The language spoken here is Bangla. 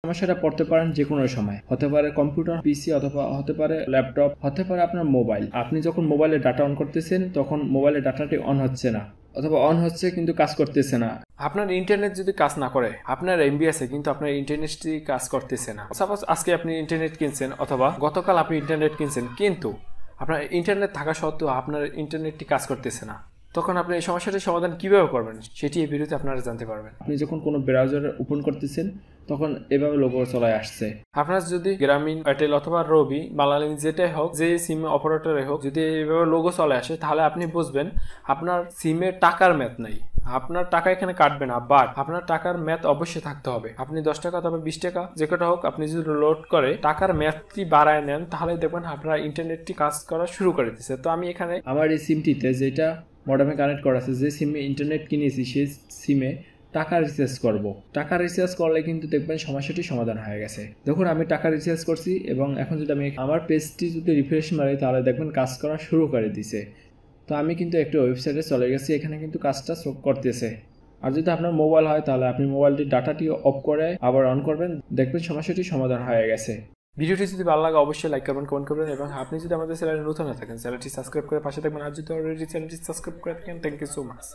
সমস্যাটা পড়তে পারেন যে কোনো সময়, হতে পারে কম্পিউটার, পিসি, অথবা হতে পারে ল্যাপটপ, হতে পারে আপনার মোবাইল। আপনি যখন মোবাইলে ডাটা অন করতেছেন তখন মোবাইলের ডাটাটি অন হচ্ছে না, অথবা অন হচ্ছে কিন্তু কাজ করতেছে না। আপনার ইন্টারনেট যদি কাজ না করে, আপনার এমবি আছে কিন্তু আপনার ইন্টারনেটটি কাজ করতেছে না। সাপোজ আজকে আপনি ইন্টারনেট কিনছেন অথবা গতকাল আপনি ইন্টারনেট কিনছেন, কিন্তু আপনার ইন্টারনেট থাকা সত্ত্বেও আপনার ইন্টারনেটটি কাজ করতেছে না, তখন আপনি এই সমস্যাটির সমাধান কিভাবে করবেন সেটি এই ভিডিওতে আপনারা জানতে পারবেন। আপনি যখন কোনো ব্রাউজার ওপেন করতেছেন তখন এভাবে লোগো চলে আসছে। আপনার যদি গ্রামীণ, এয়ারটেল অথবা রবি, বাংলালিংক যেটাই হোক, যে সিম অপারেটরে হোক, যদি এইভাবে লোগো চলে আসে তাহলে আপনি বুঝবেন আপনার সিমে টাকার ম্যাথ নাই। আপনার টাকা এখানে কাটবে না, বাট আপনার টাকার ম্যাথ অবশ্যই থাকতে হবে। আপনি 10 টাকা অথবা 20 টাকা যে কটা হোক আপনি যদি লোড করে টাকার ম্যাথটি বাড়ায় নেন তাহলে দেখবেন আপনার ইন্টারনেটটি কাজ করা শুরু করে দিচ্ছে। তো আমি এখানে আমার এই সিমটিতে যেটা মডেমে কানেক্ট করা আছে, যে সিমে ইন্টারনেট কিনেছি সেই সিমে টাকা রিচার্জ করব। টাকা রিচার্জ করলে কিন্তু দেখবেন সমস্যাটি সমাধান হয়ে গেছে। দেখুন আমি টাকা রিচার্জ করছি এবং এখন যদি আমি আমার পেজটি যদি রিফ্রেশ মারি তাহলে দেখবেন কাজ করা শুরু করে দিছে। তো আমি কিন্তু একটা ওয়েবসাইটে চলে গেছি, এখানে কিন্তু কাজটা করতেছে। আর যদি আপনার মোবাইল হয় তাহলে আপনি মোবাইলটির ডাটাটি অফ করে আবার অন করবেন, দেখবেন সমস্যাটি সমাধান হয়ে গেছে। ভিডিওটি যদি ভালো লাগে অবশ্যই লাইক করবেন, কমেন্ট করবেন, এবং আপনি যদি আমাদের চ্যানেলে নতুন হয়ে থাকেন চ্যানেলটি সাবস্ক্রাইব করে পাশে থাকবেন। আর যদি অলরেডি চ্যানেলটি সাবস্ক্রাইব করে থাকেন, থ্যাংক ইউ সো মাচ।